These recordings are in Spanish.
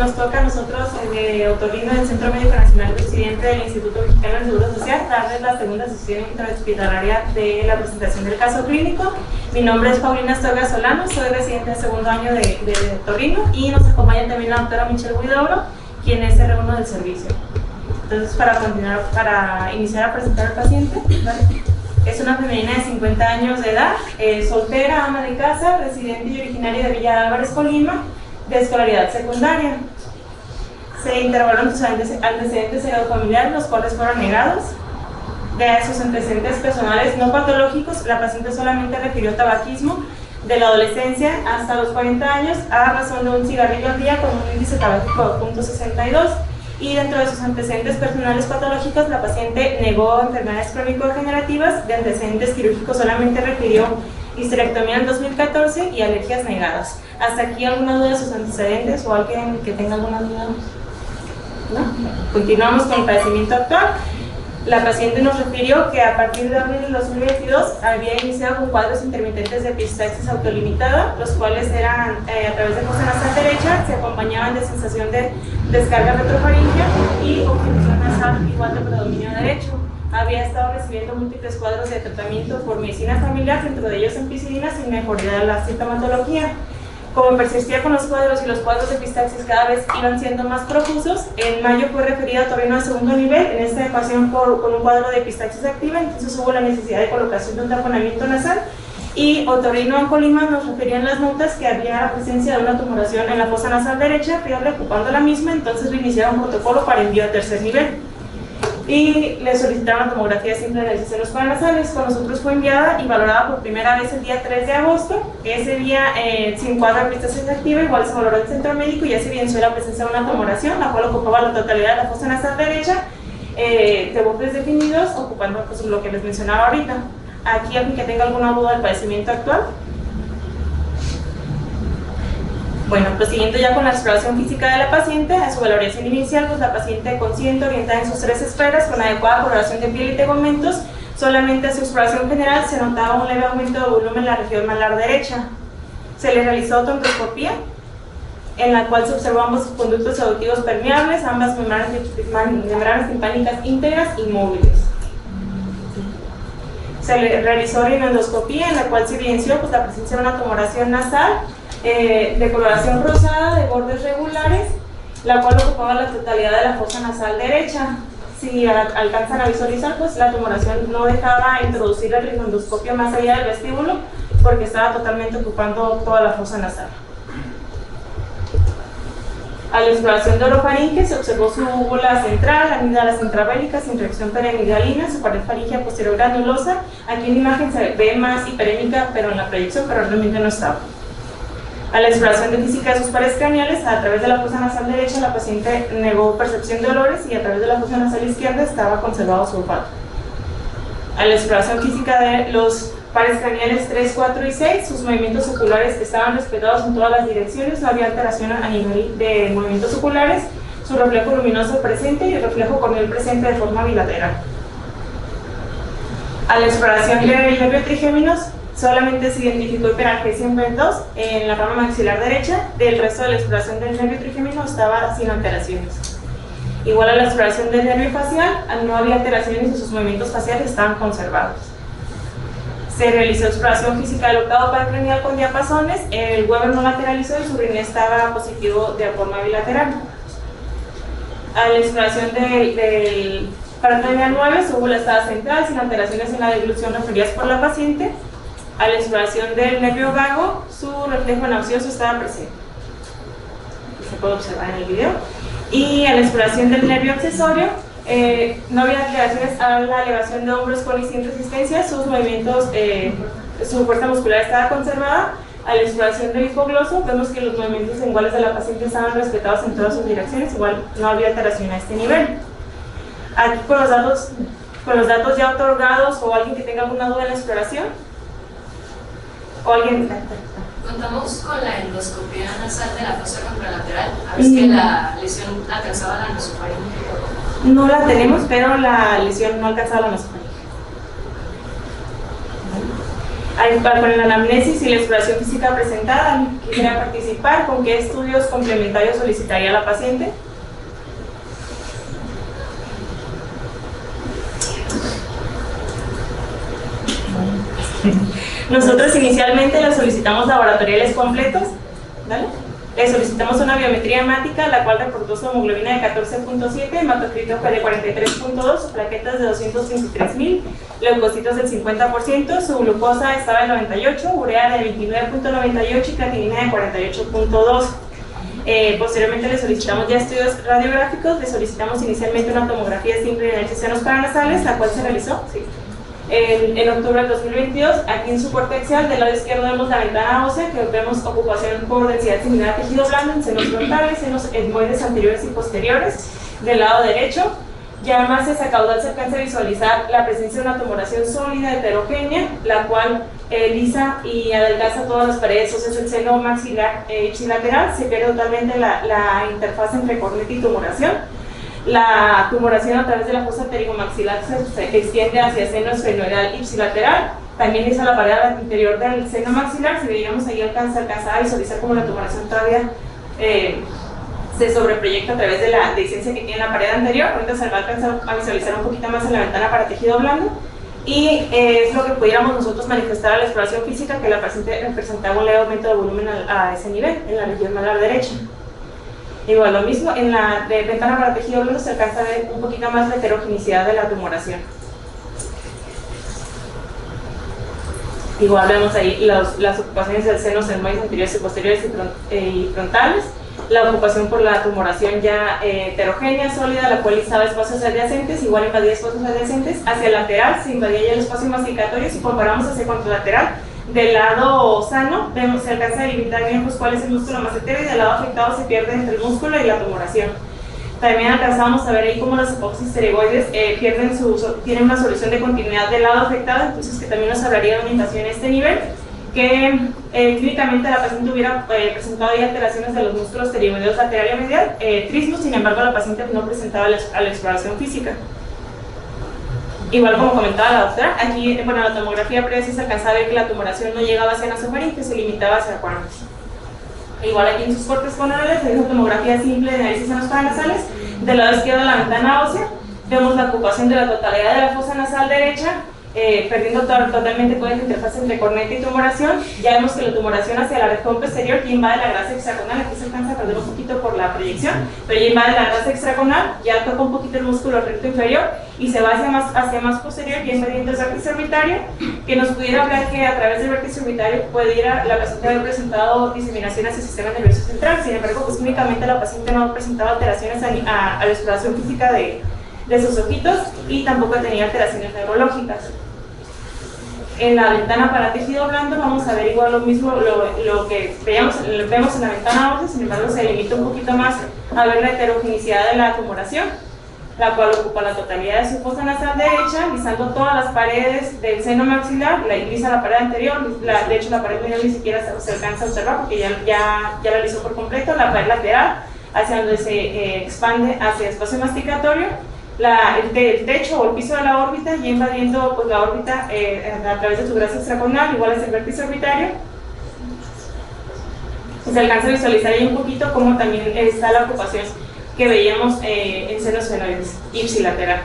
nos toca a nosotros, de otorrino del Centro Médico Nacional, presidente del Instituto Mexicano del Seguro Social, darles la segunda sesión intrahospitalaria de la presentación del caso clínico. Mi nombre es Paulina Astorga Solano, soy residente de segundo año de otorrino, y nos acompaña también la doctora Michelle Huidobro, quien es R1 del servicio. Entonces, para iniciar a presentar al paciente, ¿vale? Es una femenina de 50 años de edad, soltera, ama de casa, residente y originaria de Villa Álvarez, Colima, de escolaridad secundaria. Se interrogaron sus antecedentes familiares, los cuales fueron negados. De sus antecedentes personales no patológicos, la paciente solamente refirió tabaquismo de la adolescencia hasta los 40 años a razón de un cigarrillo al día con un índice tabáquico de 0.62. Y dentro de sus antecedentes personales patológicos, la paciente negó enfermedades crónico-degenerativas. De antecedentes quirúrgicos solamente refirió histerectomía en 2014 y alergias negadas. ¿Hasta aquí alguna duda de sus antecedentes o alguien que tenga alguna duda? ¿No? Continuamos con el padecimiento actual. La paciente nos refirió que a partir de abril del 2022 había iniciado con cuadros intermitentes de epistaxis autolimitada, los cuales eran a través de fosa nasal derecha, se acompañaban de sensación de descarga retrofaringea y obstrucción nasal igual de predominio derecho. Había estado recibiendo múltiples cuadros de tratamiento por medicina familiar, dentro de ellos ampicilina, sin mejoría de la sintomatología. Como persistía con los cuadros y los cuadros de epistaxis cada vez iban siendo más profusos, en mayo fue referida a otorrino de segundo nivel, en esta ocasión con un cuadro de epistaxis activa, entonces hubo la necesidad de colocación de un taponamiento nasal. Y otorrino en Colima nos refería en las notas que había la presencia de una tumoración en la fosa nasal derecha, fiebre ocupando la misma, entonces le iniciaron un protocolo para envío a tercer nivel. Y le solicitaron la tomografía simple de los senos paranasales. Con nosotros fue enviada y valorada por primera vez el día 3 de agosto. Ese día, sin cuadro de epistaxis activa, igual se valoró el centro médico y ya se evidenció la presencia de una tumoración, la cual ocupaba la totalidad de la fosa nasal derecha, de bordes definidos, ocupando pues, lo que les mencionaba ahorita. Aquí, alguien que tenga alguna duda del padecimiento actual. Bueno, prosiguiendo ya con la exploración física de la paciente, a su valoración inicial, pues la paciente consciente, orientada en sus tres esferas, con adecuada coloración de piel y tegamentos. Solamente a su exploración general se notaba un leve aumento de volumen en la región malar derecha. Se le realizó tontoscopía, en la cual se observó ambos conductos auditivos permeables, ambas membranas timpánicas íntegras y móviles. Se le realizó rinoendoscopía, en la cual se evidenció pues, la presencia de una tumoración nasal de coloración rosada, de bordes regulares, la cual ocupaba la totalidad de la fosa nasal derecha. Si alcanzan a visualizar, pues la tumoración no dejaba introducir el rinoendoscopio más allá del vestíbulo, porque estaba totalmente ocupando toda la fosa nasal. A la exploración de orofaringe se observó su úvula central, amígdalas intravéricas sin reacción perennigalina, su pared faríngea posterior granulosa. Aquí en la imagen se ve más hiperémica, pero en la proyección, pero realmente no estaba. A la exploración de física de sus paredes craneales, a través de la fosa nasal derecha, la paciente negó percepción de olores y a través de la fosa nasal izquierda estaba conservado su olfato. A la exploración física de los pares craneales 3, 4 y 6, sus movimientos oculares estaban respetados en todas las direcciones, no había alteración a nivel de movimientos oculares, su reflejo luminoso presente y el reflejo corneal presente de forma bilateral. A la exploración del nervio trigéminos, solamente se identificó hiperalgesia en BED2 en la rama maxilar derecha, del resto de la exploración del nervio trigémino estaba sin alteraciones. Igual a la exploración del nervio facial, no había alteraciones y sus movimientos faciales estaban conservados. Se realizó exploración física del octavo par craneal con diapasones, el Weber no lateralizó y su Rinne estaba positivo de forma bilateral. A la exploración del par craneal 9, su úvula estaba central, sin alteraciones en la deglución referidas por la paciente. A la exploración del nervio vago, su reflejo nauseoso estaba presente. Se puede observar en el video. Y a la exploración del nervio accesorio, no había alteraciones a la elevación de hombros con y sin resistencia, sus movimientos, su fuerza muscular estaba conservada. A la exploración del hipogloso, vemos que los movimientos iguales de la paciente estaban respetados en todas sus direcciones, igual no había alteración a este nivel. Aquí con los datos ya otorgados, o alguien que tenga alguna duda en la exploración, o alguien. Contamos con la endoscopía nasal de la fosa contralateral, a ver que la lesión alcanzaba la nasofaringe. No la tenemos, pero la lesión no alcanzaba la nasofaringe. Con la anamnesis y la exploración física presentada, quisiera participar. ¿Con qué estudios complementarios solicitaría la paciente? Nosotros inicialmente le solicitamos laboratoriales completos, ¿vale? Le solicitamos una biometría hemática, la cual reportó su hemoglobina de 14.7, hematocrit de 43.2, plaquetas de 223.000, leucocitos del 50%, su glucosa estaba en 98, urea de 29.98 y creatinina de 48.2. Posteriormente le solicitamos ya estudios radiográficos, le solicitamos inicialmente una tomografía simple de análisis senos paranasales, la cual se realizó en octubre del 2022. Aquí en su corte axial, del lado izquierdo vemos la ventana ósea, que vemos ocupación por densidad similar a tejido blando en senos frontales, senos etmoides anteriores y posteriores. Del lado derecho, ya más hacia caudal se alcanza a visualizar la presencia de una tumoración sólida heterogénea, la cual lisa y adelgaza todas las paredes óseas del seno maxilar ipsilateral. Se pierde totalmente la interfaz entre corneta y tumoración. La tumoración a través de la fosa pterigomaxilar se extiende hacia seno esfenoidal ipsilateral. También lisa la pared interior del seno maxilar. Si veíamos ahí alcanza a visualizar como la tumoración todavía se sobreproyecta a través de la dehiscencia que tiene la pared anterior. Ahorita se va a alcanzar a visualizar un poquito más en la ventana para tejido blando. Y es lo que pudiéramos nosotros manifestar a la exploración física, que la paciente presentaba un leve aumento de volumen a ese nivel, en la región malar derecha. Igual lo mismo, en la ventana para tejido blando se alcanza a ver un poquito más la heterogenicidad de la tumoración. Igual vemos ahí las ocupaciones del seno etmoides anteriores y posteriores y frontales. La ocupación por la tumoración ya heterogénea, sólida, la cual listaba espacios adyacentes, igual invadía espacios adyacentes. Hacia el lateral se invadía ya el espacio masticatorio. Si comparamos hacia contralateral, del lado sano, se alcanza a delimitar bien pues, cuál es el músculo macetero, y del lado afectado se pierde entre el músculo y la tumoración. También alcanzamos a ver ahí cómo las hipoxis pterygoides tienen una solución de continuidad del lado afectado, entonces que también nos hablaría de orientación en este nivel, que clínicamente la paciente hubiera presentado ya alteraciones de los músculos pterigoideos lateral y medial, trismus. Sin embargo la paciente no presentaba a la exploración física. Igual como comentaba la doctora, aquí en la tomografía previa se alcanzaba a ver que la tumoración no llegaba hacia nasofaringe, que se limitaba hacia cuernos. Igual aquí en sus cortes coronales se hizo tomografía simple de análisis senos paranasales. Del lado izquierdo de la ventana ósea vemos la ocupación de la totalidad de la fosa nasal derecha, perdiendo totalmente toda la interfaz entre corneta y tumoración. Ya vemos que la tumoración hacia la región posterior ya invade la grasa extraconal. Aquí se alcanza a perder un poquito por la proyección, pero ya invade la grasa extraconal, ya toca un poquito el músculo recto inferior y se va hacia más posterior, ya invadiendo el vértice orbitario, que nos pudiera hablar que a través del vértice orbitario pudiera la paciente haber presentado diseminación hacia el sistema nervioso central. Sin embargo, pues únicamente la paciente no ha presentado alteraciones a la exploración física de sus ojitos, y tampoco tenía alteraciones neurológicas. En la ventana para tejido blando vamos a ver igual lo mismo, lo que vemos en la ventana ósea. Sin embargo se limita un poquito más a ver la heterogenicidad de la tumoración, la cual ocupa la totalidad de su fosa nasal derecha, lisando todas las paredes del seno maxilar. La lisa la pared anterior, de hecho la pared medial ni siquiera se alcanza a observar porque ya la lisó por completo. La pared lateral, hacia donde se expande hacia el espacio masticatorio. El techo o el piso de la órbita, ya invadiendo pues, la órbita a través de su grasa extraconal, igual es el vértice orbitario. Se alcanza a visualizar ahí un poquito cómo también está la ocupación que veíamos en senos esfenoides ipsilateral.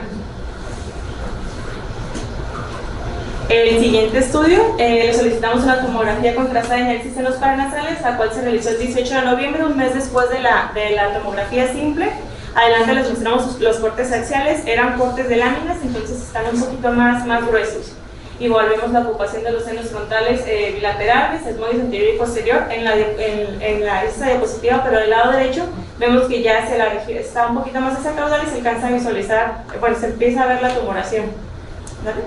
El siguiente estudio, le solicitamos una tomografía contrastada de análisis senos paranasales, la cual se realizó el 18 de noviembre, un mes después de la tomografía simple. Adelante les mostramos los cortes axiales, eran cortes de láminas, entonces están un poquito más gruesos. Igual vemos la ocupación de los senos frontales bilaterales, etmoides anterior y posterior en esta diapositiva, pero del lado derecho vemos que ya está un poquito más hacia caudal y se alcanza a visualizar, bueno, se empieza a ver la tumoración. ¿Vale?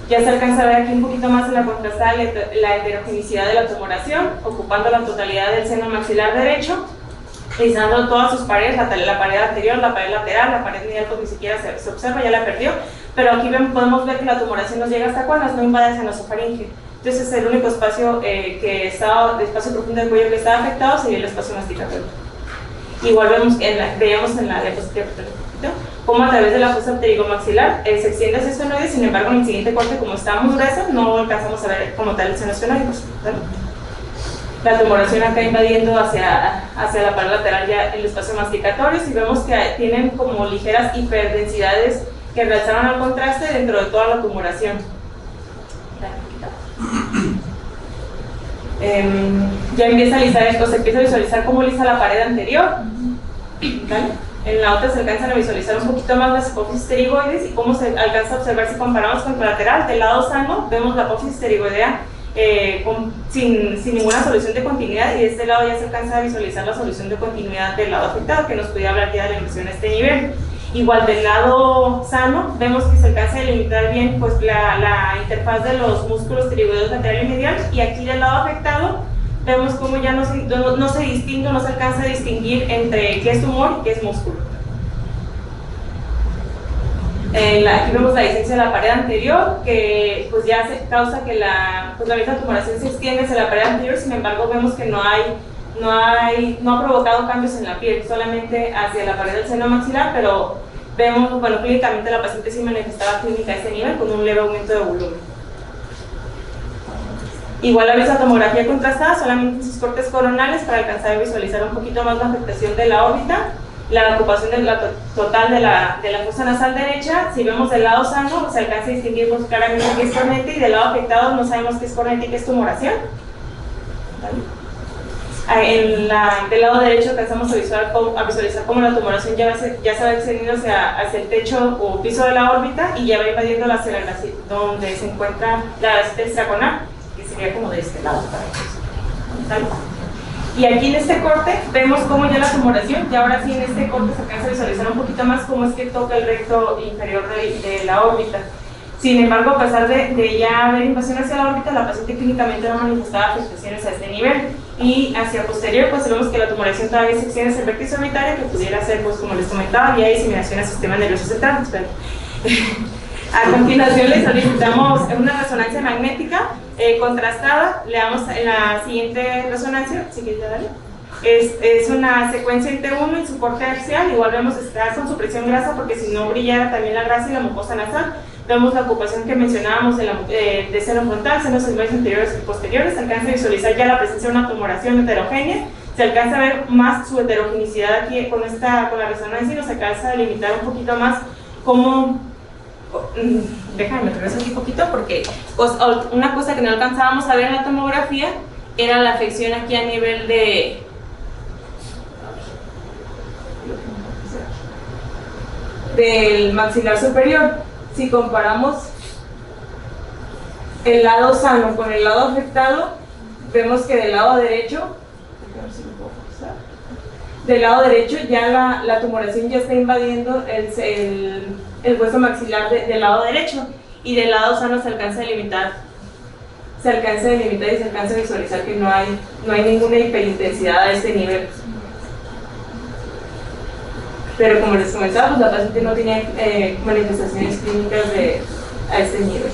Ya se alcanza a ver aquí un poquito más en la contrastada la heterogenicidad de la tumoración, ocupando la totalidad del seno maxilar derecho, lisando todas sus paredes, la pared anterior, la pared lateral, la pared medial pues ni siquiera se observa, ya la perdió, pero aquí podemos ver que la tumoración nos llega hasta cuernos, no invade hacia nasofaringe. Entonces el único espacio que estaba, el espacio profundo del cuello que estaba afectado sería el espacio masticatorio. Igual veíamos en la diapositiva como a través de la fosa pterigomaxilar se extiende hacia el esfenoide. Sin embargo, en el siguiente corte, como está muy gruesa, no alcanzamos a ver como tal el seno esfenoide. La tumoración acá invadiendo hacia la pared lateral ya el espacio masticatorio, y vemos que tienen como ligeras hiperdensidades que realzaron al contraste dentro de toda la tumoración. Ya empieza a lisar esto, se empieza a visualizar cómo lisa la pared anterior. ¿Vale? En la otra se alcanzan a visualizar un poquito más las hipófisis pterigoides y cómo se alcanza a observar si comparamos con el lateral. Del lado sano vemos la apófisis pterigoidea sin ninguna solución de continuidad, y de este lado ya se alcanza a visualizar la solución de continuidad del lado afectado, que nos pudiera hablar ya de la inversión a este nivel. Igual del lado sano vemos que se alcanza a delimitar bien pues, la interfaz de los músculos pterigoideos lateral y medial, y aquí del lado afectado vemos cómo ya no se distingue, no se alcanza a distinguir entre qué es tumor y qué es músculo. Aquí vemos la disencia de la pared anterior, que pues ya causa que la misma tumoración se extiende hacia la pared anterior. Sin embargo, vemos que no ha provocado cambios en la piel, solamente hacia la pared del seno maxilar, pero vemos, bueno, clínicamente la paciente sí manifestaba clínica a este nivel con un leve aumento de volumen. Igual la misma tomografía contrastada, solamente en sus cortes coronales, para alcanzar a visualizar un poquito más la afectación de la órbita, la ocupación total de la fosa nasal derecha. Si vemos del lado sano, se alcanza a distinguir pues, claramente qué es cornete, y del lado afectado no sabemos qué es cornete y qué es tumoración. Del lado derecho alcanzamos a visualizar cómo la tumoración ya se va extendiendo hacia el techo o piso de la órbita, y ya va invadiendo la célula donde se encuentra la grasita extraconal, que sería como de este lado. Y aquí en este corte vemos cómo ya la tumoración, ya ahora sí en este corte se alcanza a visualizar un poquito más cómo es que toca el recto inferior de la órbita. Sin embargo, a pesar de ya haber invasión hacia la órbita, la paciente clínicamente no manifestaba afectaciones a este nivel. Y hacia posterior, pues vemos que la tumoración todavía se extiende hacia el vértice orbitario, que pudiera ser, pues como les comentaba, vía diseminación al sistema nervioso central. A continuación les solicitamos una resonancia magnética contrastada. Le damos en la siguiente resonancia, si quieres darle. Es una secuencia en T1 en su corte axial. Igual vemos está con supresión grasa, porque si no brillara también la grasa y la mucosa nasal. Vemos la ocupación que mencionábamos de seno frontal, senos celulares anteriores y posteriores. Se alcanza a visualizar ya la presencia de una tumoración heterogénea. Se alcanza a ver más su heterogeneidad aquí con la resonancia, y nos alcanza a delimitar un poquito más cómo. Déjame regreso aquí un poquito, porque pues, una cosa que no alcanzábamos a ver en la tomografía era la afección aquí a nivel del maxilar superior. Si comparamos el lado sano con el lado afectado, vemos que del lado derecho ya la tumoración ya está invadiendo el hueso maxilar del lado derecho, y del lado sano se alcanza a delimitar y se alcanza a visualizar que no hay ninguna hiperintensidad a este nivel. Pero como les comentaba, pues la paciente no tenía manifestaciones clínicas a este nivel.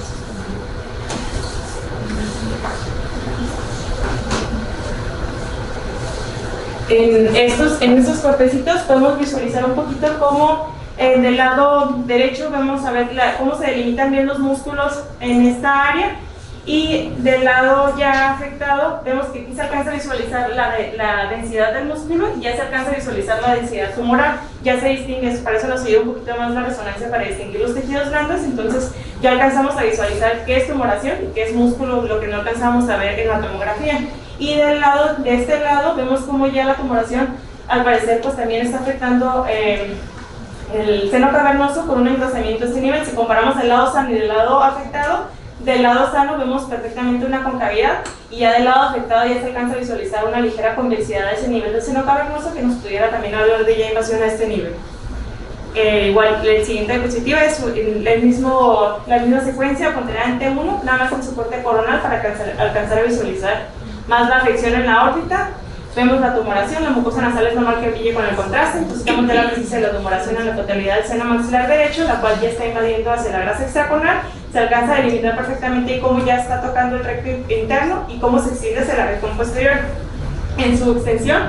En estos cortecitos podemos visualizar un poquito cómo del lado derecho vamos a ver cómo se delimitan bien los músculos en esta área, y del lado ya afectado vemos que aquí se alcanza a visualizar la densidad del músculo, y ya se alcanza a visualizar la densidad tumoral. Ya se distingue, para eso nos ayuda un poquito más la resonancia para distinguir los tejidos blandos. Entonces ya alcanzamos a visualizar qué es tumoración y qué es músculo, lo que no alcanzamos a ver en la tomografía. Y de este lado vemos cómo ya la tumoración al parecer pues también está afectando el seno cavernoso con un engrosamiento a este nivel. Si comparamos el lado sano y el lado afectado, del lado sano vemos perfectamente una concavidad, y ya del lado afectado ya se alcanza a visualizar una ligera convexidad a ese nivel del seno cavernoso, que nos pudiera también hablar de ya invasión a este nivel. Igual el siguiente diapositiva es la misma secuencia contenida en T1, nada más en su corte coronal, para alcanzar a visualizar más la afección en la órbita. Vemos la tumoración, la mucosa nasal es normal que brille con el contraste. Entonces vemos la presencia de la tumoración en la totalidad del seno maxilar derecho, la cual ya está invadiendo hacia la grasa extraconal. Se alcanza a delimitar perfectamente cómo ya está tocando el recto interno y cómo se extiende hacia la región posterior. en su extensión.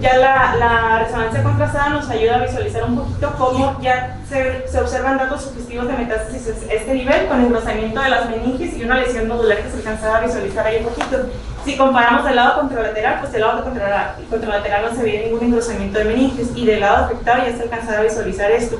Ya la resonancia contrastada nos ayuda a visualizar un poquito cómo ya se observan datos sugestivos de metástasis a este nivel, con engrosamiento de las meninges y una lesión nodular que se alcanzaba a visualizar ahí un poquito. Si comparamos del lado contralateral, pues del lado contralateral no se ve ningún engrosamiento de meninges, y del lado afectado ya se alcanzaba a visualizar esto.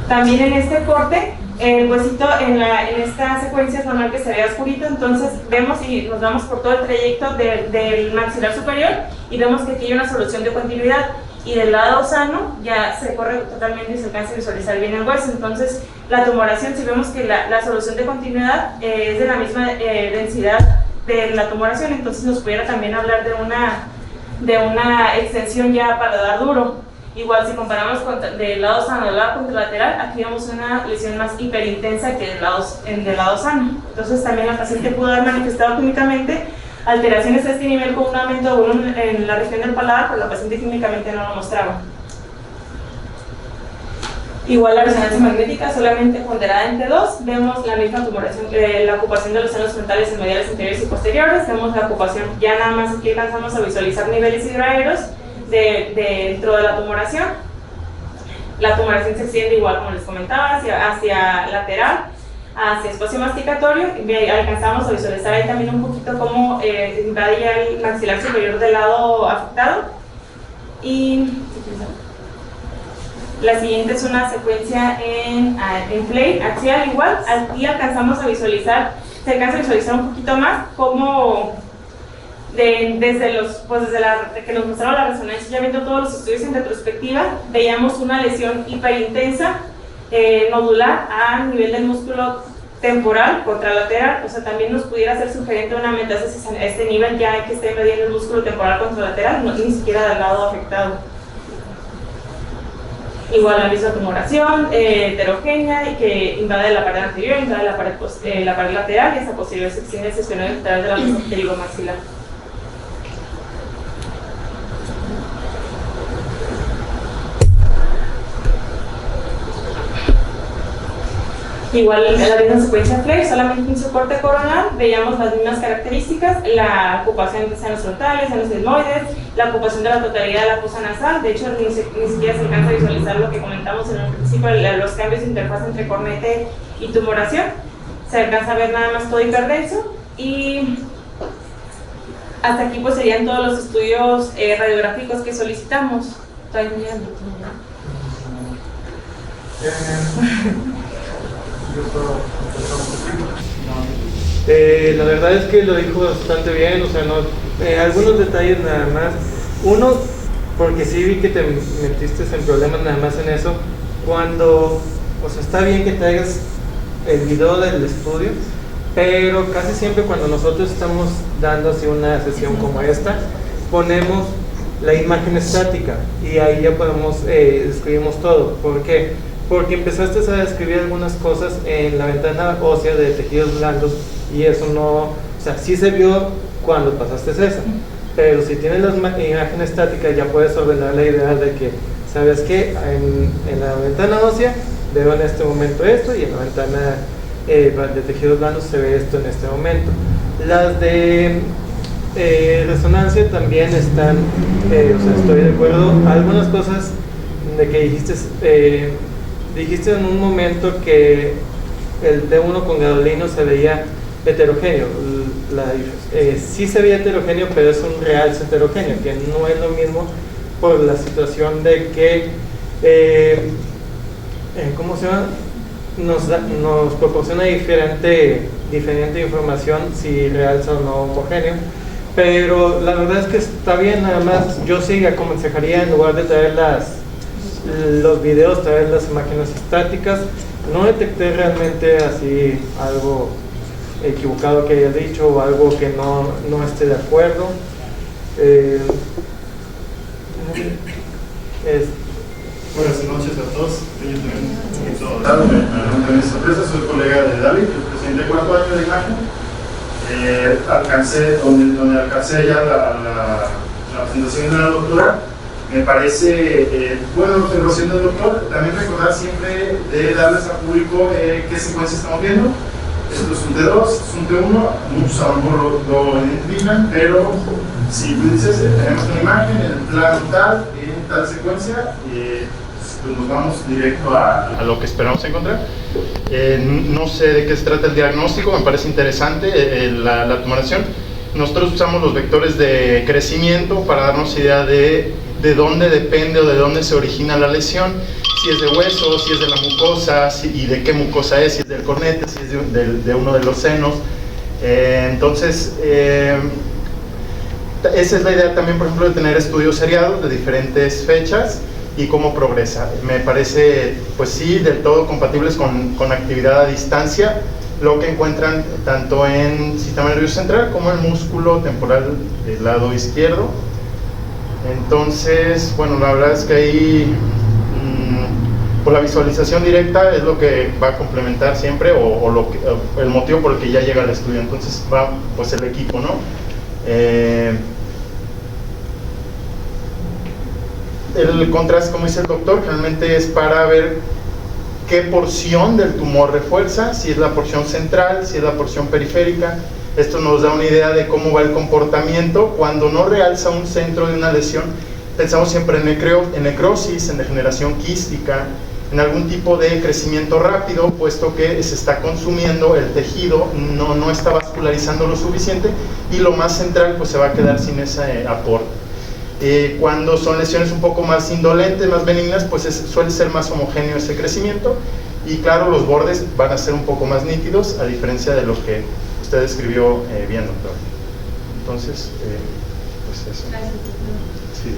También en este corte, el huesito en esta secuencia es normal que se vea oscurito, entonces vemos y nos vamos por todo el trayecto del maxilar superior y vemos que aquí hay una solución de continuidad, y del lado sano ya se corre totalmente y se alcanza a visualizar bien el hueso. Entonces la tumoración, si vemos que la solución de continuidad es de la misma densidad de la tumoración, entonces nos pudiera también hablar de una extensión ya para dar duro. Igual si comparamos del lado sano al lado contralateral, aquí vemos una lesión más hiperintensa que del lado sano. Entonces también la paciente pudo haber manifestado clínicamente alteraciones a este nivel con un aumento de volumen en la región del paladar, pero la paciente clínicamente no lo mostraba. Igual la resonancia magnética solamente ponderada en T2, vemos la misma tumoración, la ocupación de los senos frontales en mediales anteriores y posteriores, vemos la ocupación, ya nada más aquí alcanzamos a visualizar niveles hidroaéreos dentro de la tumoración. La tumoración se extiende igual, como les comentaba, hacia lateral, hacia espacio masticatorio, y alcanzamos a visualizar ahí también un poquito cómo invade ya el maxilar superior del lado afectado. Y la siguiente es una secuencia en plane axial igual. Aquí alcanzamos a visualizar, se alcanza a visualizar un poquito más cómo desde que nos mostraron la resonancia, ya viendo todos los estudios en retrospectiva, veíamos una lesión hiperintensa nodular a nivel del músculo temporal contralateral. O sea, también nos pudiera ser sugerente una metástasis a este nivel, ya que esté mediendo el músculo temporal contralateral, no, ni siquiera del lado afectado. Igual la misma tumoración heterogénea y que invade la pared anterior, invade la pared lateral, y hasta posterior se extiende hacia el esfenoide lateral de la fosa pterigomaxilar. Igual en la misma secuencia FLAIR, solamente en su corte coronal, veíamos las mismas características: la ocupación de senos frontales, senos etmoides, la ocupación de la totalidad de la fosa nasal. De hecho, ni siquiera se alcanza a visualizar lo que comentamos en un principio, los cambios de interfaz entre cornete y tumoración. Se alcanza a ver nada más todo hiperdenso, y hasta aquí pues serían todos los estudios radiográficos que solicitamos. Estoy mirando. La verdad es que lo dijo bastante bien, o sea, no, algunos detalles nada más. Uno, porque sí vi que te metiste en problemas nada más en eso, cuando, o sea, está bien que traigas el video del estudio, pero casi siempre cuando nosotros estamos dando así una sesión como esta, ponemos la imagen estática y ahí ya podemos, describimos todo. ¿Por qué? Porque empezaste a describir algunas cosas en la ventana ósea de tejidos blandos, y eso no, o sea, sí se vio cuando pasaste esa, pero si tienes la imagen estática ya puedes ordenar la idea de que, ¿sabes qué? En la ventana ósea veo en este momento esto, y en la ventana de tejidos blandos se ve esto en este momento. Las de resonancia también están, o sea, estoy de acuerdo. Algunas cosas de que dijiste en un momento que el T1 con gadolino se veía heterogéneo. Sí se veía heterogéneo, pero es un realce heterogéneo, que no es lo mismo por la situación de que, ¿cómo se llama? Nos proporciona diferente información si realza o no homogéneo. Pero la verdad es que está bien, nada más yo sí aconsejaría, en lugar de traer los videos, traer las imágenes estáticas. No detecté realmente así algo equivocado que haya dicho o algo que no esté de acuerdo. Buenas noches a todos. Yo también un poquito de sorpresa, soy colega de David, el presidente de cuarto año de imagen. Donde alcancé ya la presentación de la doctora. Me parece buena observación del doctor. También recordar siempre de darles al público qué secuencia estamos viendo. Es esto es un T2, es un T1, muchos a lo mejor lo identifican, pero si tú dices, tenemos una imagen en el plano tal, en tal secuencia, pues nos vamos directo a lo que esperamos encontrar. No sé de qué se trata el diagnóstico, me parece interesante la tumoración. Nosotros usamos los vectores de crecimiento para darnos idea de dónde depende o de dónde se origina la lesión, si es de hueso, si es de la mucosa, y de qué mucosa es, si es del cornete, si es de uno de los senos. Entonces, esa es la idea también, por ejemplo, de tener estudios seriados de diferentes fechas y cómo progresa. Me parece, pues sí, del todo compatibles con actividad a distancia, lo que encuentran tanto en sistema nervioso central como en músculo temporal del lado izquierdo. Entonces, bueno, la verdad es que ahí por la visualización directa es lo que va a complementar siempre o el motivo por el que ya llega al estudio. Entonces va pues el equipo, ¿no? El contraste, como dice el doctor, realmente es para ver qué porción del tumor refuerza, si es la porción central, si es la porción periférica. Esto nos da una idea de cómo va el comportamiento. Cuando no realza un centro de una lesión, pensamos siempre en necrosis, en degeneración quística, en algún tipo de crecimiento rápido, puesto que se está consumiendo el tejido, no está vascularizando lo suficiente, y lo más central pues se va a quedar sin ese aporte. Cuando son lesiones un poco más indolentes, más benignas, pues suele ser más homogéneo ese crecimiento, y claro, los bordes van a ser un poco más nítidos, a diferencia de lo que usted describió bien, doctor. Entonces, pues eso. Gracias, doctor. Sí.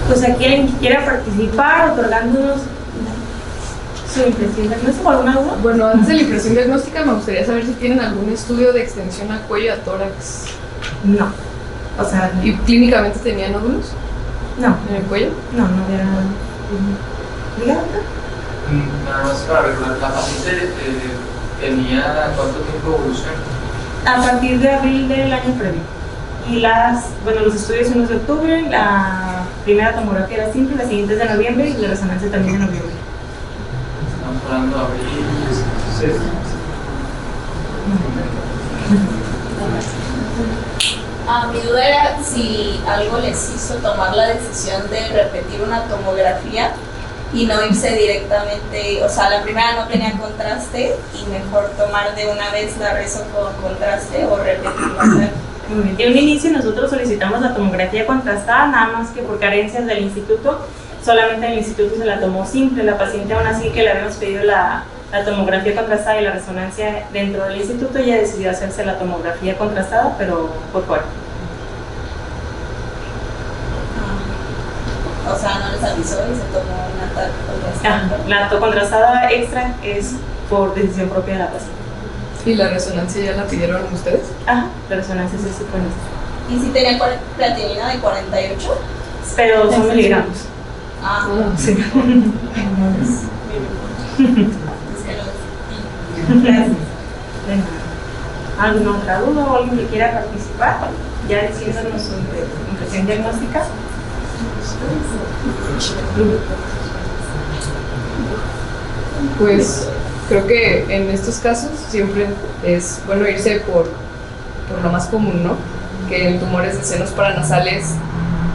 Pues aquí alguien que quiera participar, otorgándonos su impresión diagnóstica o alguna duda. Bueno, antes de la impresión diagnóstica me gustaría saber si tienen algún estudio de extensión a cuello y a tórax. No. O sea, ¿Y clínicamente tenía nódulos no. en el cuello? No había nada. ¿Diga? Nada más para ver, la paciente tenía cuánto tiempo de evolución. A partir de abril del año previo. Y los estudios son los de octubre, la primera tomografía era simple, la siguiente es de noviembre y la resonancia también de noviembre. Estamos hablando de abril. Sí. Mi duda era si algo les hizo tomar la decisión de repetir una tomografía y no irse directamente, o sea, la primera no tenía contraste y mejor tomar de una vez la reso con contraste o repetirla. En un inicio nosotros solicitamos la tomografía contrastada, nada más que por carencias del instituto, solamente en el instituto se la tomó simple. La paciente, aún así que le habíamos pedido la tomografía contrastada y la resonancia dentro del instituto, ella decidió hacerse la tomografía contrastada, pero por fuera. O sea, no les avisó y se tomó una TAC contrastada. La contrastada extra es por decisión propia de la paciente. ¿Y la resonancia ya la pidieron ustedes? La resonancia es ese con esto. ¿Y si tenía creatinina de 48? Pero son miligramos. Sí. Gracias. ¿Alguna otra duda o alguien que quiera participar? Ya diciéndonos su impresión diagnóstica. Pues creo que en estos casos siempre es bueno irse por lo más común, ¿no? Que en tumores de senos paranasales,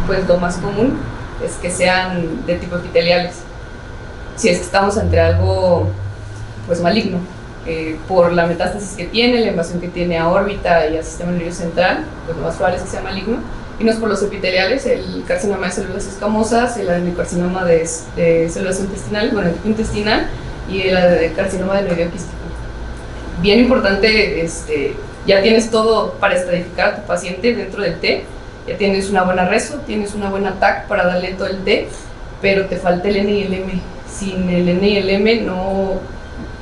pues lo más común es que sean de tipo epiteliales. Si es que estamos ante algo pues maligno, por la metástasis que tiene, la invasión que tiene a órbita y al sistema nervioso central, pues lo más probable es que sea maligno. Y no es por los epiteliales, el carcinoma de células escamosas, el adenocarcinoma de células intestinales, bueno, el tipo intestinal, y el carcinoma adenoideo quístico. Bien importante, ya tienes todo para estratificar a tu paciente dentro del T, ya tienes una buena reso, tienes una buena TAC para darle todo el T, pero te falta el N y el M. Sin el N y el M, no,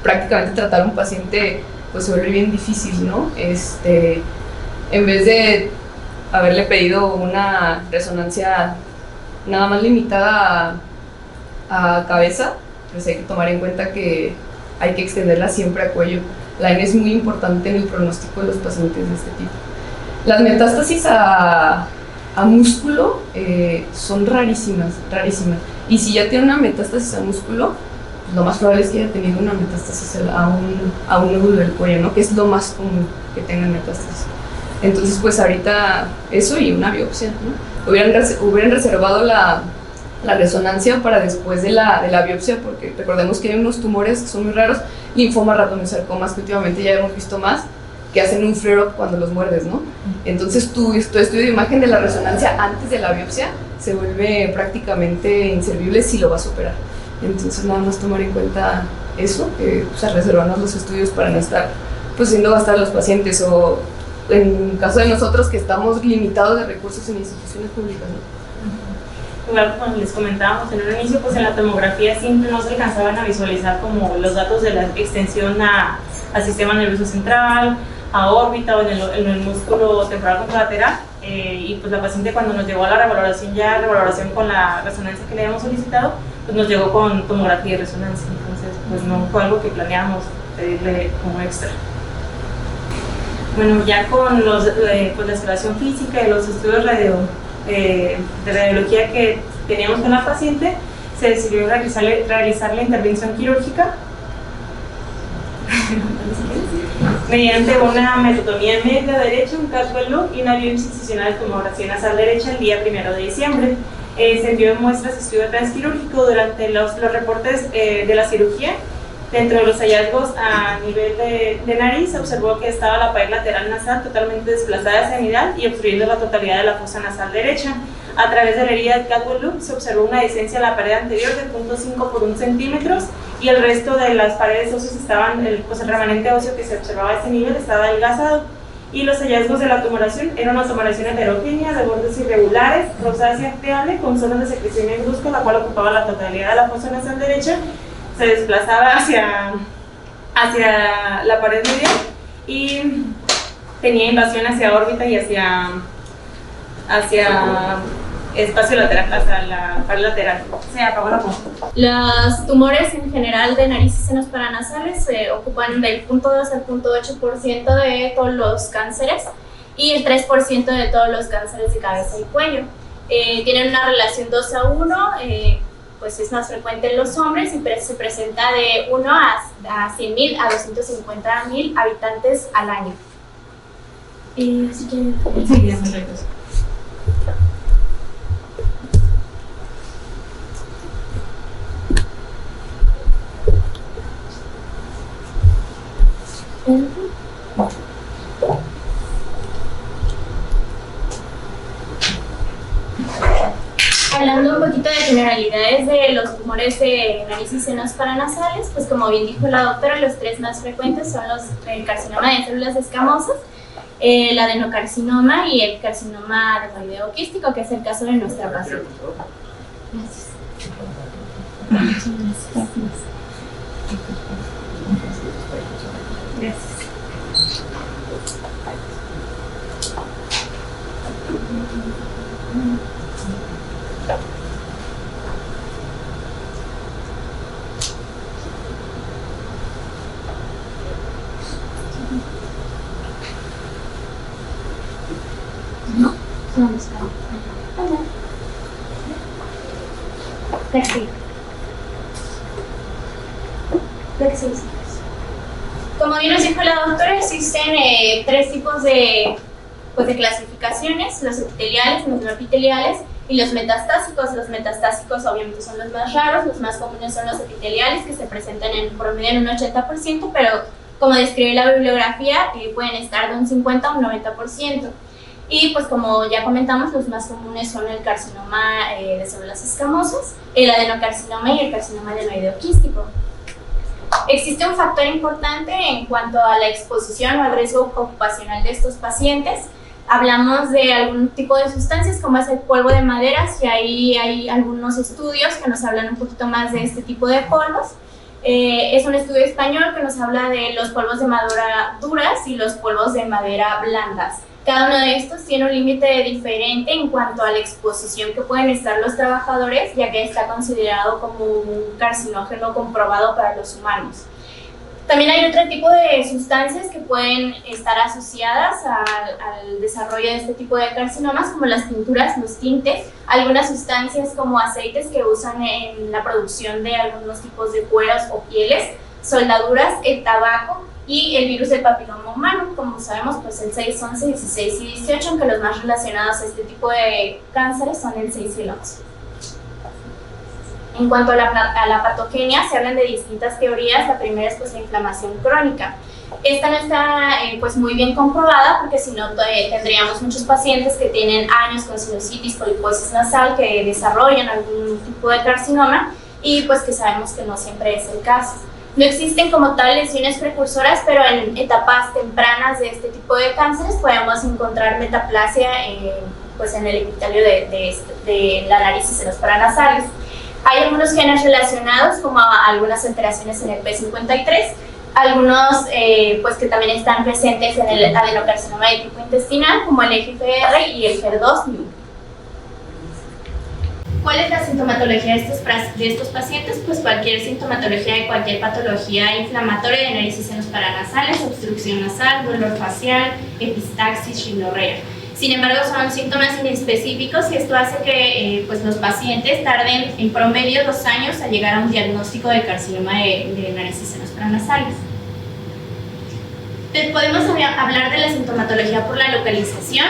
prácticamente tratar a un paciente pues se vuelve bien difícil, ¿no? En vez de haberle pedido una resonancia nada más limitada a cabeza, pues hay que tomar en cuenta que hay que extenderla siempre a cuello. La N es muy importante en el pronóstico de los pacientes de este tipo. Las metástasis a músculo son rarísimas. Y si ya tiene una metástasis a músculo, lo más probable es que haya tenido una metástasis a un nódulo del cuello, ¿no? Que es lo más común que tengan metástasis. Entonces, pues ahorita eso y una biopsia, ¿no? Hubieran reservado la resonancia para después de la biopsia, porque recordemos que hay unos tumores que son muy raros, linfomas, ratonosarcomas, que últimamente ya hemos visto más, que hacen un flare-up cuando los muerdes, ¿no? Entonces tu estudio de imagen de la resonancia antes de la biopsia se vuelve prácticamente inservible si lo vas a operar. Entonces nada más tomar en cuenta eso, o sea, reservarnos los estudios para no estar pues haciendo gastar a los pacientes, o en caso de nosotros que estamos limitados de recursos en instituciones públicas, ¿no? Igual, como les comentábamos en un inicio, pues en la tomografía simple no se alcanzaban a visualizar como los datos de la extensión al sistema nervioso central, a órbita o en el músculo temporal contralateral, y pues la paciente cuando nos llegó a la revaloración con la resonancia que le habíamos solicitado, pues nos llegó con tomografía y resonancia, entonces pues no fue algo que planeamos pedirle como extra. Bueno, ya con pues la exploración física y los estudios de radiología que teníamos con la paciente, se decidió realizar la intervención quirúrgica mediante una metotomía media derecha, un catwell loop y una biopsia incisional de tomografía nasal derecha el día 1 de diciembre. Se envió muestras de estudio transquirúrgico. Durante los reportes de la cirugía. Dentro de los hallazgos a nivel de nariz, se observó que estaba la pared lateral nasal totalmente desplazada hacia midal y obstruyendo la totalidad de la fosa nasal derecha. A través de la herida de catwell loop se observó una descencia en la pared anterior de 0.5 por 1 centímetros, y el resto de las paredes óseas estaban, pues el remanente óseo que se observaba a este nivel estaba adelgazado. Y los hallazgos de la tumoración eran una tumoración heterogénea de bordes irregulares, rosácea acteable, con zonas de secreción negruzca, la cual ocupaba la totalidad de la fosa nasal derecha. Se desplazaba hacia la pared medial y tenía invasión hacia órbita y hacia espacio lateral, hacia la pared lateral. Se apagó la fosa. Los tumores en general de nariz y senos paranasales ocupan del 0.2 al 0.8% de todos los cánceres y el 3% de todos los cánceres de cabeza y cuello. Tienen una relación 2:1, pues es más frecuente en los hombres y se presenta de 1 a 100.000 a 250.000 habitantes al año. Así que... Sí, ya me regreso. Hablando un poquito de generalidades de los tumores de nariz y senos paranasales, pues como bien dijo la doctora, los 3 más frecuentes son el carcinoma de células escamosas, el adenocarcinoma y el carcinoma adenoideo quístico, que es el caso de nuestra paciente. Gracias. Gracias. Como bien nos dijo la doctora, existen 3 tipos de clasificaciones: los epiteliales, los no epiteliales y los metastásicos. Los metastásicos obviamente son los más raros, los más comunes son los epiteliales, que se presentan en promedio en un 80%, pero como describe la bibliografía, pueden estar de un 50 a un 90%. Y pues como ya comentamos, los más comunes son el carcinoma de células escamosas, el adenocarcinoma y el carcinoma adenoideo quístico. Existe un factor importante en cuanto a la exposición o al riesgo ocupacional de estos pacientes. Hablamos de algún tipo de sustancias como es el polvo de maderas, y ahí hay algunos estudios que nos hablan un poquito más de este tipo de polvos. Es un estudio español que nos habla de los polvos de madera duras y los polvos de madera blandas. Cada uno de estos tiene un límite diferente en cuanto a la exposición que pueden estar los trabajadores, ya que está considerado como un carcinógeno comprobado para los humanos. También hay otro tipo de sustancias que pueden estar asociadas al desarrollo de este tipo de carcinomas, como las tinturas, los tintes, algunas sustancias como aceites que usan en la producción de algunos tipos de cueros o pieles, soldaduras, el tabaco y el virus del papiloma humano. Como sabemos, pues el 6, 11, 16 y 18, aunque los más relacionados a este tipo de cánceres son el 6 y el 11. En cuanto a la patogenia, se hablan de distintas teorías. La primera es pues, la inflamación crónica. Esta no está pues, muy bien comprobada, porque si no tendríamos muchos pacientes que tienen años con sinusitis, poliposis nasal, que desarrollan algún tipo de carcinoma y pues que sabemos que no siempre es el caso. No existen como tal lesiones precursoras, pero en etapas tempranas de este tipo de cánceres podemos encontrar metaplasia pues en el epitelio de la nariz y senos paranasales. Hay algunos genes relacionados, como algunas alteraciones en el P53, algunos pues que también están presentes en el adenocarcinoma de tipo intestinal, como el EGFR y el HER2. ¿Cuál es la sintomatología de estos pacientes? Pues cualquier sintomatología de cualquier patología inflamatoria de nariz y senos paranasales, obstrucción nasal, dolor facial, epistaxis, rinorrea. Sin embargo, son síntomas inespecíficos y esto hace que pues, los pacientes tarden en promedio 2 años a llegar a un diagnóstico de carcinoma de nariz y senos paranasales. Podemos hablar de la sintomatología por la localización.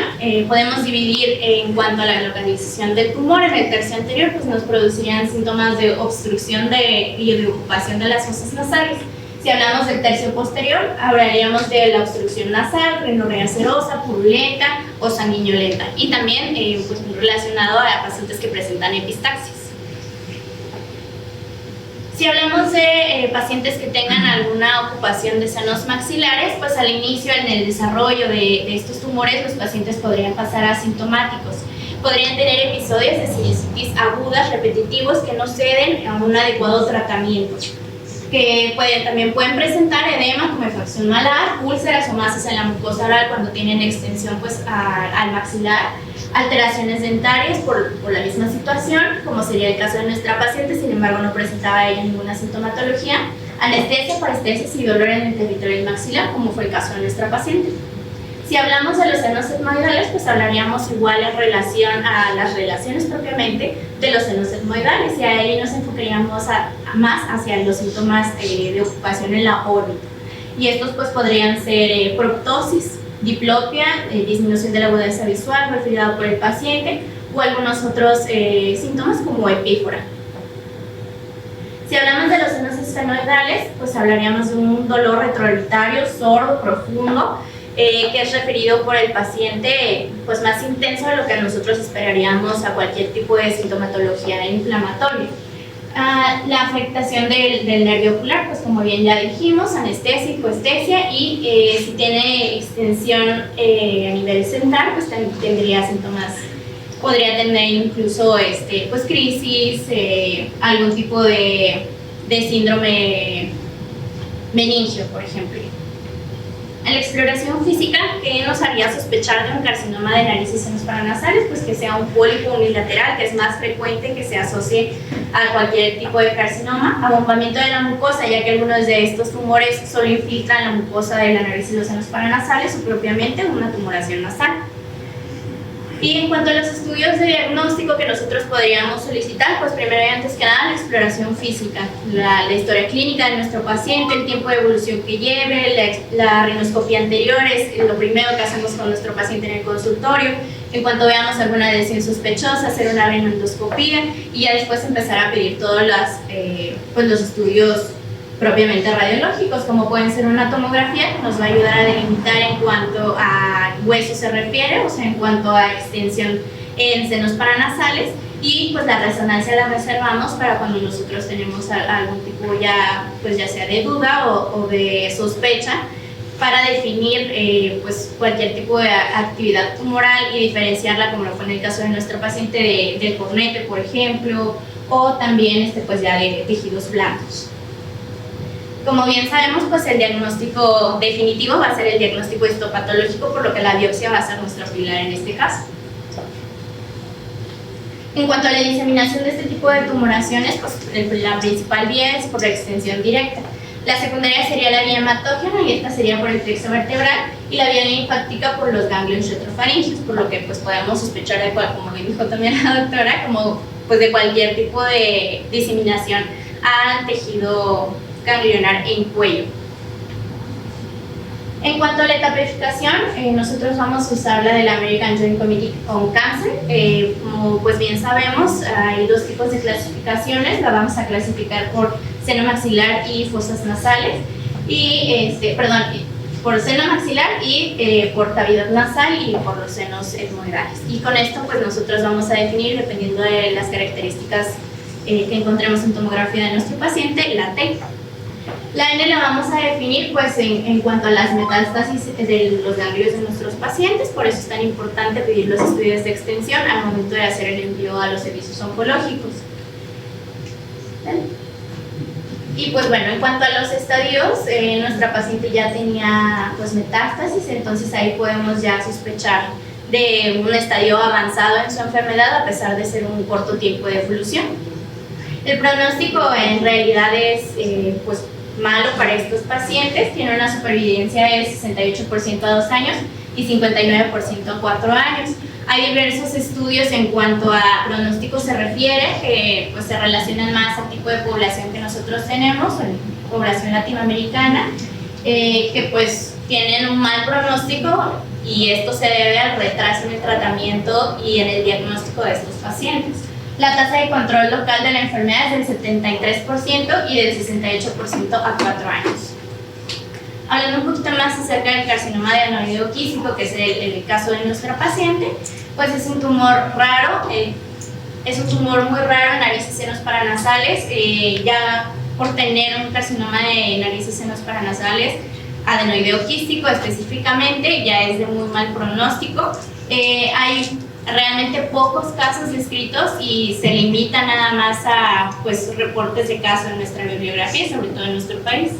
Podemos dividir en cuanto a la localización del tumor. En el tercio anterior pues, nos producirían síntomas de obstrucción y de ocupación de las fosas nasales. Si hablamos del tercio posterior, hablaríamos de la obstrucción nasal, rinorrea serosa, purulenta o sanguinolenta, y también pues, relacionado a pacientes que presentan epistaxis. Si hablamos de pacientes que tengan alguna ocupación de senos maxilares, pues al inicio, en el desarrollo de estos tumores, los pacientes podrían pasar asintomáticos. Podrían tener episodios de sinusitis agudas, repetitivos, que no ceden a un adecuado tratamiento. Que también pueden presentar edema, tumefacción malar, úlceras o masas en la mucosa oral cuando tienen extensión pues, al maxilar, alteraciones dentarias por la misma situación, como sería el caso de nuestra paciente, sin embargo no presentaba ella ninguna sintomatología, anestesia, parestesias y dolor en el territorio del maxilar, como fue el caso de nuestra paciente. Si hablamos de los senos etmoidales, pues hablaríamos igual en relación a las relaciones propiamente de los senos etmoidales, y ahí nos enfocaríamos más hacia los síntomas de ocupación en la órbita. Y estos pues podrían ser proptosis, diplopia, disminución de la agudeza visual referido por el paciente, o algunos otros síntomas como epífora. Si hablamos de los senos esfenoidales, pues hablaríamos de un dolor retroorbitario, sordo, profundo, que es referido por el paciente pues más intenso de lo que nosotros esperaríamos a cualquier tipo de sintomatología inflamatoria. La afectación del nervio ocular, pues como bien ya dijimos, anestesia, hipoestesia, y si tiene extensión a nivel central, pues tendría síntomas, podría tener incluso pues crisis, algún tipo de síndrome meningio, por ejemplo. En la exploración física, ¿qué nos haría sospechar de un carcinoma de nariz y senos paranasales? Pues que sea un pólipo unilateral, que es más frecuente que se asocie a cualquier tipo de carcinoma. Abombamiento de la mucosa, ya que algunos de estos tumores solo infiltran la mucosa de la nariz y los senos paranasales, o propiamente una tumoración nasal. Y en cuanto a los estudios de diagnóstico que nosotros podríamos solicitar, pues primero y antes que nada la exploración física, la historia clínica de nuestro paciente, el tiempo de evolución que lleve, la rinoscopia anterior es lo primero que hacemos con nuestro paciente en el consultorio. En cuanto veamos alguna lesión sospechosa, hacer una rinoendoscopía y ya después empezar a pedir todos pues los estudios propiamente radiológicos, como pueden ser una tomografía, que nos va a ayudar a delimitar en cuanto a hueso se refiere, o sea, en cuanto a extensión en senos paranasales, y pues la resonancia la reservamos para cuando nosotros tenemos algún tipo ya sea de duda o de sospecha, para definir pues cualquier tipo de actividad tumoral y diferenciarla, como lo fue en el caso de nuestro paciente del cornete, por ejemplo, o también pues ya de tejidos blandos. Como bien sabemos, pues el diagnóstico definitivo va a ser el diagnóstico histopatológico, por lo que la biopsia va a ser nuestro pilar en este caso. En cuanto a la diseminación de este tipo de tumoraciones, pues la principal vía es por la extensión directa. La secundaria sería la vía hematógena y esta sería por el plexo vertebral, y la vía linfática por los ganglios retrofaringios, por lo que pues podemos sospechar de como bien dijo también la doctora, como pues de cualquier tipo de diseminación al tejido ganglionar en cuello. En cuanto a la etapificación, nosotros vamos a usar la del American Joint Committee on Cancer. Como pues bien sabemos, hay dos tipos de clasificaciones. La vamos a clasificar por seno maxilar y fosas nasales, por seno maxilar y por cavidad nasal y por los senos etmoidales. Y con esto pues nosotros vamos a definir, dependiendo de las características que encontremos en tomografía de nuestro paciente, la T. La N la vamos a definir pues en cuanto a las metástasis de los ganglios de nuestros pacientes, por eso es tan importante pedir los estudios de extensión al momento de hacer el envío a los servicios oncológicos. ¿Vale? Y pues bueno, en cuanto a los estadios, nuestra paciente ya tenía pues metástasis, entonces ahí podemos ya sospechar de un estadio avanzado en su enfermedad a pesar de ser un corto tiempo de evolución. El pronóstico en realidad es pues malo para estos pacientes, tiene una supervivencia del 68% a 2 años y 59% a 4 años. Hay diversos estudios en cuanto a pronóstico se refiere, que pues se relacionan más al tipo de población que nosotros tenemos, en población latinoamericana, que pues tienen un mal pronóstico, y esto se debe al retraso en el tratamiento y en el diagnóstico de estos pacientes. La tasa de control local de la enfermedad es del 73% y del 68% a 4 años. Hablando un poquito más acerca del carcinoma de adenoideo quístico, que es el caso de nuestra paciente, pues es un tumor raro, es un tumor muy raro en narices, senos paranasales. Ya por tener un carcinoma de narices, senos paranasales, adenoideo quístico específicamente, ya es de muy mal pronóstico. Hay realmente pocos casos descritos y se limita nada más a pues reportes de casos en nuestra bibliografía, sobre todo en nuestro país.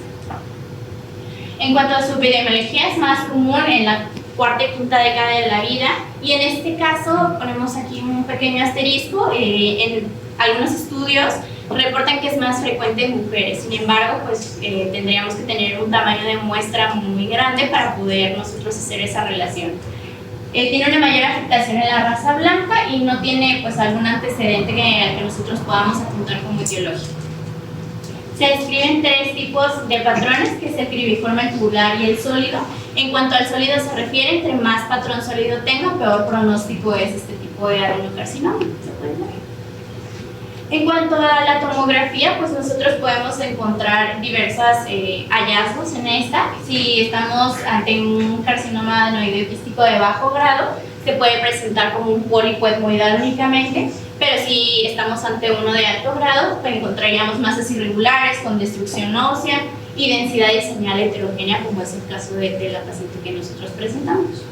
En cuanto a su epidemiología, es más común en la cuarta y quinta década de la vida, y en este caso ponemos aquí un pequeño asterisco. En algunos estudios reportan que es más frecuente en mujeres, sin embargo pues tendríamos que tener un tamaño de muestra muy grande para poder nosotros hacer esa relación. Tiene una mayor afectación en la raza blanca y no tiene pues algún antecedente al que nosotros podamos apuntar como etiológico. Se describen 3 tipos de patrones, que es el cribiforme, el tubular y el sólido. En cuanto al sólido se refiere, entre más patrón sólido tenga, peor pronóstico es este tipo de adenocarcinoma. ¿Se puede ver? En cuanto a la tomografía, pues nosotros podemos encontrar diversos hallazgos en esta. Si estamos ante un carcinoma adenoideo quístico de bajo grado, se puede presentar como un pólipo etmoidal únicamente, pero si estamos ante uno de alto grado, pues encontraríamos masas irregulares con destrucción ósea y densidad de señal heterogénea, como es el caso de la paciente que nosotros presentamos.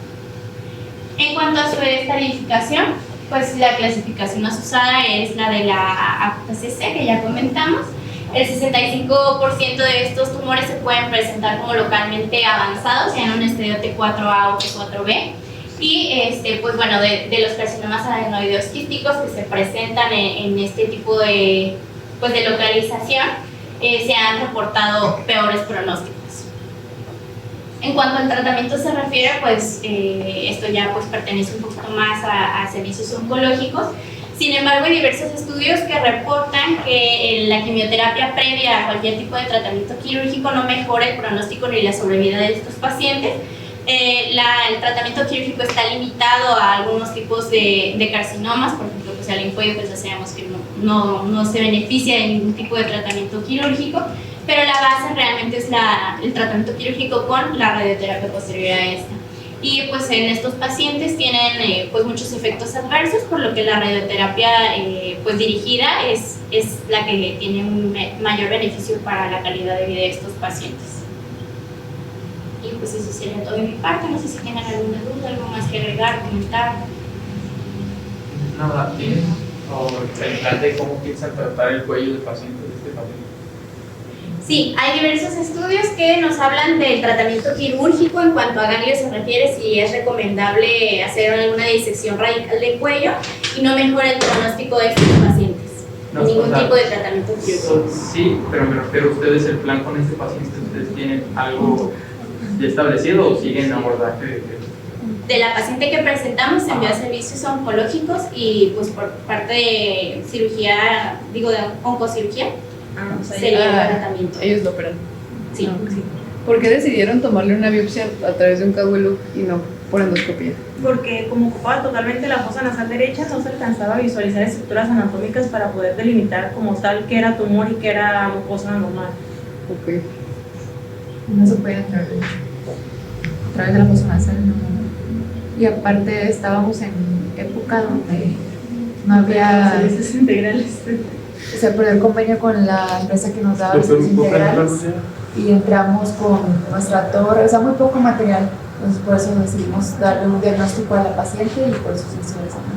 En cuanto a su estadificación, pues la clasificación más usada es la de la ACC, que ya comentamos. El 65% de estos tumores se pueden presentar como localmente avanzados, ya en un estadio T4A o T4B. Y pues bueno, de los carcinomas adenoideos quísticos que se presentan en este tipo de localización, se han reportado peores pronósticos. En cuanto al tratamiento se refiere, pues esto ya pues pertenece un poquito más a servicios oncológicos. Sin embargo, hay diversos estudios que reportan que la quimioterapia previa a cualquier tipo de tratamiento quirúrgico no mejora el pronóstico ni la sobrevida de estos pacientes. El tratamiento quirúrgico está limitado a algunos tipos de carcinomas, por ejemplo, pues el linfoide, pues ya sabemos que no se beneficia de ningún tipo de tratamiento quirúrgico, pero la base realmente es el tratamiento quirúrgico con la radioterapia posterior a esta. Y pues en estos pacientes tienen pues muchos efectos adversos, por lo que la radioterapia pues dirigida es la que tiene un mayor beneficio para la calidad de vida de estos pacientes. Y pues eso sería todo de mi parte. No sé si tienen alguna duda, algo más que agregar, comentar. Nada, ¿tienes? O el plan de cómo piensan tratar el cuello del paciente, de este paciente. Sí, hay diversos estudios que nos hablan del tratamiento quirúrgico en cuanto a ganglios se refiere, si es recomendable hacer alguna disección radical de cuello y no mejora el pronóstico de estos pacientes. No, ningún o sea, tipo de tratamiento quirúrgico. Sí, pero me refiero a ustedes, el plan con este paciente, ¿ustedes tienen algo ya establecido o siguen abordaje? De la paciente que presentamos se envió a servicios oncológicos y pues por parte de cirugía, de oncocirugía, se le da tratamiento. Ellos lo operan. Sí. Sí. ¿Por qué decidieron tomarle una biopsia a través de un cabuelo y no por endoscopía? Porque como ocupaba totalmente la fosa nasal derecha, no se alcanzaba a visualizar estructuras anatómicas para poder delimitar como tal qué era tumor y qué era mucosa normal. Ok. No se puede entrar a través de la fosa nasal, no. Y aparte estábamos en época donde no había, Servicios integrales. se perdió el convenio con la empresa que nos daba los servicios integrales y entramos con nuestra torre, o sea, muy poco material. Entonces por eso decidimos darle un diagnóstico a la paciente y por eso se hizo el examen.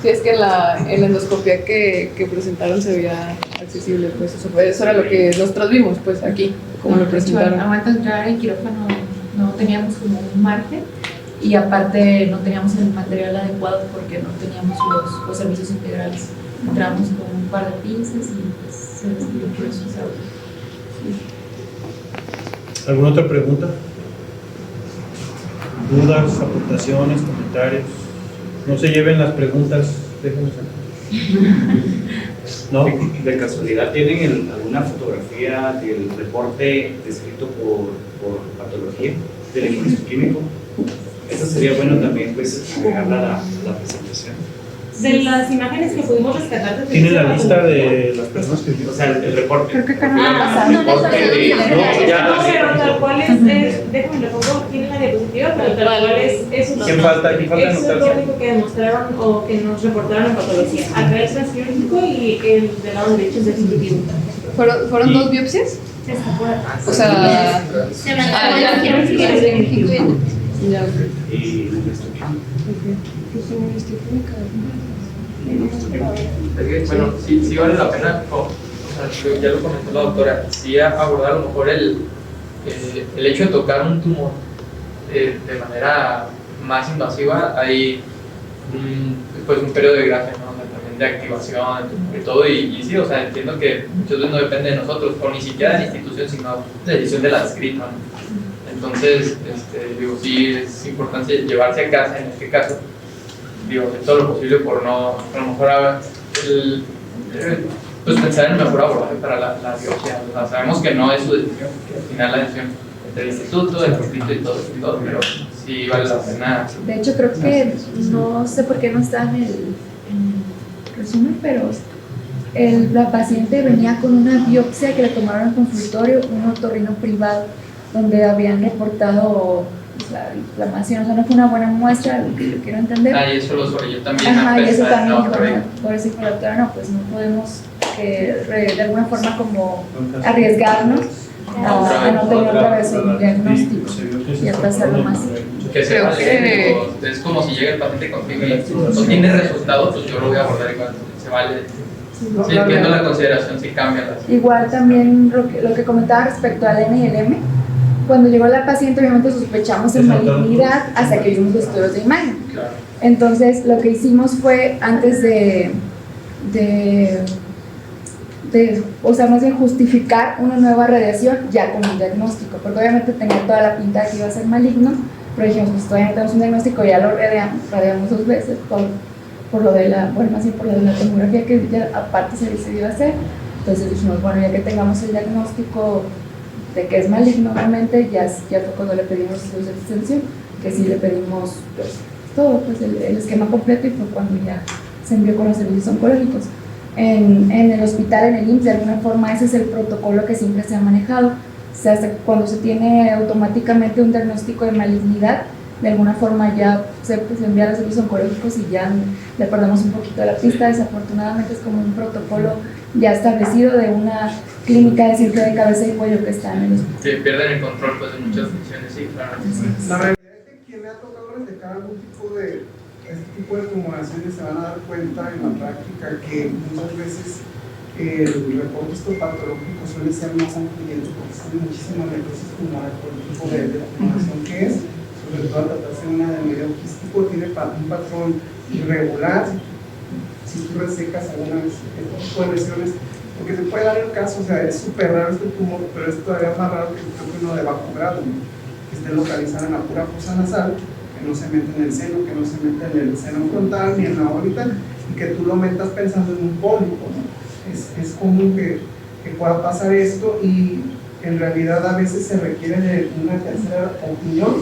Sí, es que en la endoscopia que presentaron se veía accesible, pues eso era lo que nosotros vimos, pues aquí, como lo presentaron. Al momento de entrar en quirófano no teníamos como un margen y aparte no teníamos el material adecuado porque no teníamos los servicios integrales. Entramos con un par de pinzas y pues, se desbloqueó eso. ¿Alguna otra pregunta? ¿Dudas, aportaciones, comentarios? No se lleven las preguntas, déjenos aquí. ¿No? ¿De casualidad tienen alguna fotografía del reporte descrito por patología del inmunoquímico? Eso sería bueno también, pues, agregarla a la presentación. De las imágenes que pudimos rescatar, ¿Tiene la lista de las personas que vieron? O sea, el reporte. Creo que acá no pero tal cual es, déjame le pongo, tiene la diapositiva, pero tal cual es eso. ¿Quién falta? Eso es lo único que demostraron o que nos reportaron en patología. Acá el transquirúrgico y el del lado derecho es el cirugía. ¿Fueron dos biopsias? Está por acá. O sea, Se mandaron a quirúrgico. ya. Y Bueno, sí vale la pena, o sea, ya lo comentó la doctora, sí abordar a lo mejor el hecho de tocar un tumor de manera más invasiva. Hay pues un periodo de gracia, ¿no? También de activación y todo, y sí, o sea, entiendo que muchas veces no depende de nosotros, o ni siquiera de la institución, sino de la decisión del adscrito, ¿no? Entonces, digo, sí es importante llevarse a casa, en este caso, digo, hacer todo lo posible por no, a lo mejor pues pensar en el mejor abordaje para la biopsia. O sea, sabemos que no es su decisión, que al final la decisión entre el instituto, el distrito y todo, pero sí vale la pena. De hecho, creo que no sé por qué no está en el resumen, pero la paciente venía con una biopsia que le tomaron en el consultorio, un otorrino privado, donde habían reportado la inflamación, o sea, no fue una buena muestra, lo que yo quiero entender. Y eso lo sobrellé también. Ajá, y eso también, no, por eso dijo la doctora, no, pues no podemos de alguna forma como arriesgarnos a no tener otra vez un diagnóstico y a pasarlo más. Que se vale, es como si llega el paciente contigo y no tiene resultados, pues yo lo voy a abordar igual, se vale. Sí, entiendo la consideración, sí cambia. Igual también lo que comentaba respecto al N y el M, cuando llegó la paciente obviamente sospechamos en malignidad hasta que vimos los estudios de imagen. Claro. Entonces lo que hicimos fue antes o sea, más bien justificar una nueva radiación ya con un diagnóstico, porque obviamente tenía toda la pinta de que iba a ser maligno, pero dijimos, pues todavía no tenemos un diagnóstico, ya lo radiamos 2 veces por lo de la tomografía que ya aparte se decidió hacer. Entonces dijimos, bueno, ya que tengamos el diagnóstico de que es maligno, obviamente ya fue cuando le pedimos estudios de extensión, que sí le pedimos pues, todo, pues el esquema completo, y fue cuando ya se envió con los servicios oncológicos. En el hospital, en el IMSS, de alguna forma ese es el protocolo que siempre se ha manejado. O sea, cuando se tiene automáticamente un diagnóstico de malignidad, de alguna forma ya se envía a los servicios oncológicos y ya le perdemos un poquito de la pista. Desafortunadamente es como un protocolo ya establecido de una clínica de cirugía de cabeza y cuello que está en el hospital. Sí, pierden el control pues, de muchas funciones, sí, claro. La realidad es que quien le ha tocado detectar algún tipo de tumoraciones se van a dar cuenta en la práctica que muchas veces el reporte histopatológico suele ser más concluyente porque son muchísimas necrosis tumorales por el tipo de tumoración que es, sobre todo al tratarse de una de medio quístico, tiene un patrón irregular, si tú resecas alguna vez este tipo de lesiones, porque se puede dar el caso, o sea, es súper raro este tumor, pero es todavía más raro que creo que uno de bajo grado, ¿no? Que esté localizado en la pura fosa nasal, que no se mete en el seno, que no se mete en el seno frontal ni en la órbita, y que tú lo metas pensando en un pólipo, ¿no? Es común que pueda pasar esto, y en realidad a veces se requiere de una tercera opinión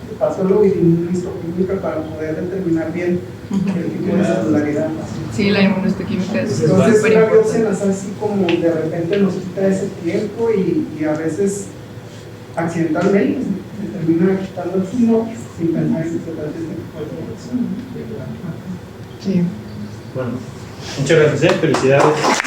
de patólogo y de inmunohistoquímica para poder determinar bien el tipo de celularidad. Sí, la inmunohistoquímica es Entonces súper una biopsia importante. nasal así como de repente nos quita ese tiempo y a veces accidentalmente se termina quitando el tumor sin pensar en que se trata de este tipo de progresión. Sí. Bueno, muchas gracias, felicidades.